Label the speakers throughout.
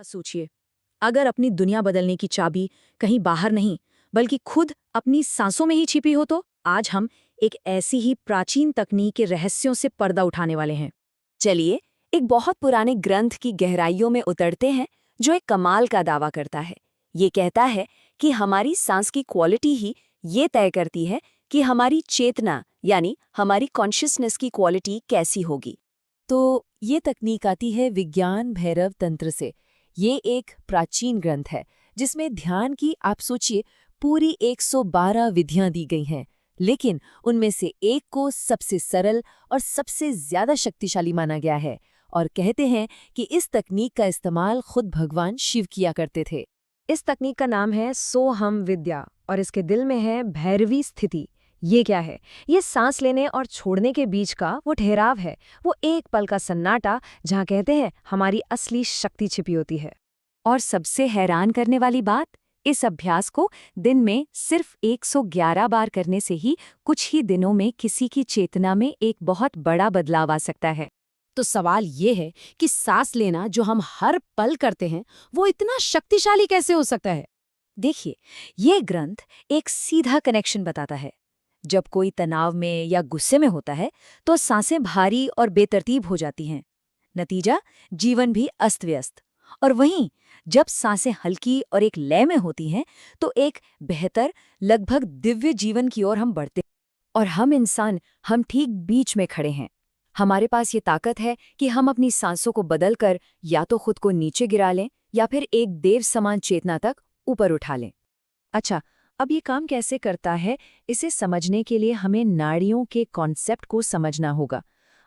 Speaker 1: सोचिए, अगर अपनी दुनिया बदलने की चाबी कहीं बाहर नहीं बल्कि खुद अपनी सांसों में ही छिपी हो तो आज हम एक ऐसी ही प्राचीन तकनीक के रहस्यों से पर्दा उठाने वाले हैं।
Speaker 2: चलिए एक बहुत पुराने ग्रंथ की गहराइयों में उतरते हैं जो एक कमाल का दावा करता है। ये कहता है कि हमारी सांस की क्वालिटी ही ये तय करती है कि हमारी चेतना यानी हमारी कॉन्शियसनेस की क्वालिटी कैसी होगी। तो ये तकनीक आती है विज्ञान भैरव तंत्र से। ये एक प्राचीन ग्रंथ है जिसमें ध्यान की आप सोचिए पूरी 112 विधियां दी गई हैं, लेकिन उनमें से एक को सबसे सरल और सबसे ज्यादा शक्तिशाली माना गया है और कहते हैं कि इस तकनीक का इस्तेमाल खुद भगवान शिव किया करते थे।
Speaker 1: इस तकनीक का नाम है सोहम विद्या और इसके दिल में है भैरवी स्थिति। ये क्या है? ये सांस लेने और छोड़ने के बीच का वो ठहराव है, वो एक पल का सन्नाटा जहाँ कहते हैं हमारी असली शक्ति छिपी होती है।
Speaker 2: और सबसे हैरान करने वाली बात, इस अभ्यास को दिन में सिर्फ 111 बार करने से ही कुछ ही दिनों में किसी की चेतना में एक बहुत बड़ा बदलाव आ सकता है।
Speaker 1: तो सवाल ये है कि सांस लेना जो हम हर पल करते हैं वो इतना शक्तिशाली कैसे हो सकता है?
Speaker 2: देखिए, ये ग्रंथ एक सीधा कनेक्शन बताता है। जब कोई तनाव में या गुस्से में होता है तो सांसें भारी और बेतरतीब हो जाती हैं। नतीजा, जीवन भी अस्त व्यस्त। और वहीं जब सांसें हल्की और एक लय में होती हैं तो एक बेहतर, लगभग दिव्य जीवन की ओर हम बढ़ते हैं। और हम ठीक बीच में खड़े हैं। हमारे पास ये ताकत है कि हम अपनी सांसों को बदलकर या तो खुद को नीचे गिरा लें या फिर एक देव समान चेतना तक ऊपर उठा लें। अच्छा, अब ये काम कैसे करता है, इसे समझने के लिए हमें नाड़ियों के कॉन्सेप्ट को समझना होगा।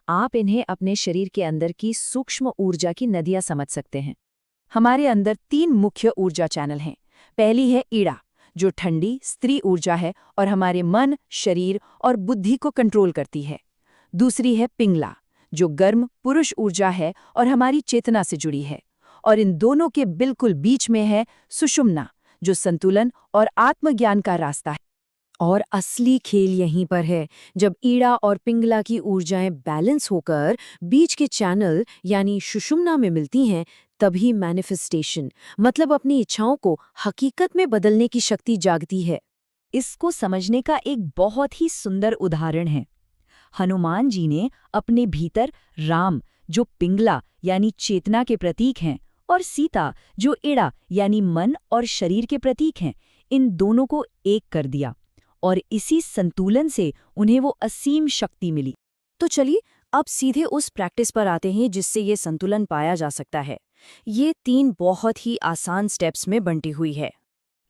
Speaker 2: आप इन्हें अपने शरीर के अंदर की सूक्ष्म ऊर्जा की नदियां समझ सकते हैं। हमारे अंदर 3 मुख्य ऊर्जा चैनल हैं। पहली है ईड़ा, जो ठंडी स्त्री ऊर्जा है और हमारे मन, शरीर और बुद्धि को कंट्रोल करती है। दूसरी है पिंगला, जो गर्म पुरुष ऊर्जा है और हमारी चेतना से जुड़ी है। और इन दोनों के बिल्कुल बीच में है सुषुम्ना, जो संतुलन और आत्मज्ञान का रास्ता है। और असली खेल यहीं पर है। जब ईड़ा और पिंगला की ऊर्जाएं बैलेंस होकर बीच के चैनल यानी सुषुम्ना में मिलती हैं, तभी मैनिफेस्टेशन मतलब अपनी इच्छाओं को हकीकत में बदलने की शक्ति जागती है। इसको समझने का एक बहुत ही सुंदर उदाहरण है। हनुमान जी ने अपने भीतर राम, जो पिंगला यानी चेतना के प्रतीक हैं, और सीता, जो ईड़ा यानी मन और शरीर के प्रतीक हैं, इन दोनों को एक कर दिया और इसी संतुलन से उन्हें वो असीम शक्ति मिली। तो चलिए अब सीधे उस प्रैक्टिस पर आते हैं जिससे ये संतुलन पाया जा सकता है। ये 3 बहुत ही आसान स्टेप्स में बंटी हुई है।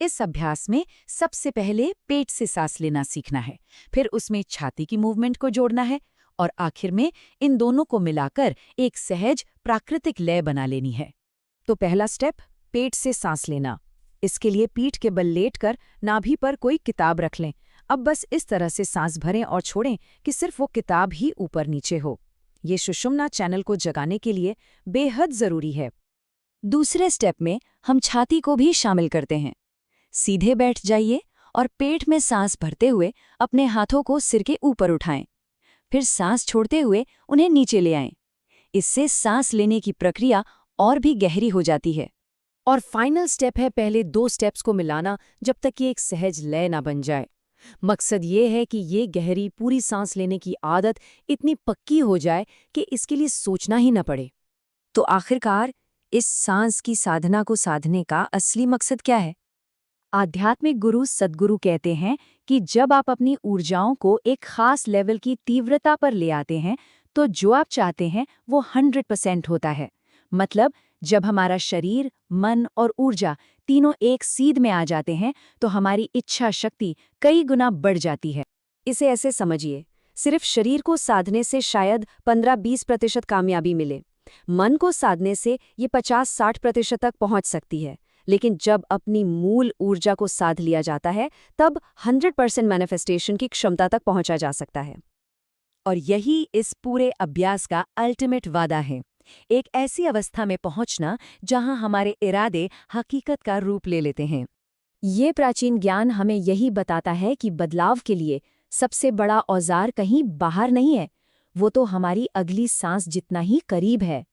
Speaker 2: इस अभ्यास में सबसे पहले पेट से सांस लेना सीखना है, फिर उसमें छाती की मूवमेंट को जोड़ना है और आखिर में इन दोनों को मिलाकर एक सहज प्राकृतिक लय बना लेनी है। तो पहला स्टेप, पेट से सांस लेना। इसके लिए पीठ के बल लेटकर नाभि पर कोई किताब रख लें। अब बस इस तरह से सांस भरें और छोड़ें कि सिर्फ वो किताब ही ऊपर नीचे हो। ये सुषुम्ना चैनल को जगाने के लिए बेहद जरूरी है। दूसरे स्टेप में हम छाती को भी शामिल करते हैं। सीधे बैठ जाइए और पेट में सांस भरते हुए अपने हाथों को सिर के ऊपर उठाएं। फिर सांस छोड़ते हुए उन्हें नीचे ले आएं। इससे सांस लेने की प्रक्रिया और भी गहरी हो जाती है। और फाइनल स्टेप है पहले 2 स्टेप्स को मिलाना जब तक कि एक सहज लय ना बन जाए। मकसद ये है कि ये गहरी पूरी सांस लेने की आदत इतनी पक्की हो जाए कि इसके लिए सोचना ही न पड़े। तो आखिरकार इस सांस की साधना को साधने का असली मकसद क्या है? आध्यात्मिक गुरु सद्गुरु कहते हैं कि जब आप अपनी ऊर्जाओं को एक खास लेवल की तीव्रता पर ले आते हैं तो जो आप चाहते हैं वो 100% होता है। मतलब जब हमारा शरीर, मन और ऊर्जा तीनों एक सीध में आ जाते हैं तो हमारी इच्छा शक्ति कई गुना बढ़ जाती है। इसे ऐसे समझिए, सिर्फ शरीर को साधने से शायद 15-20% कामयाबी मिले, मन को साधने से ये 50-60% तक पहुंच सकती है, लेकिन जब अपनी मूल ऊर्जा को साध लिया जाता है तब 100% मैनिफेस्टेशन की क्षमता तक पहुंचा जा सकता है। और यही इस पूरे अभ्यास का अल्टीमेट वादा है, एक ऐसी अवस्था में पहुंचना जहां हमारे इरादे हकीकत का रूप ले लेते हैं। ये प्राचीन ज्ञान हमें यही बताता है कि बदलाव के लिए सबसे बड़ा औजार कहीं बाहर नहीं है, वो तो हमारी अगली सांस जितना ही करीब है।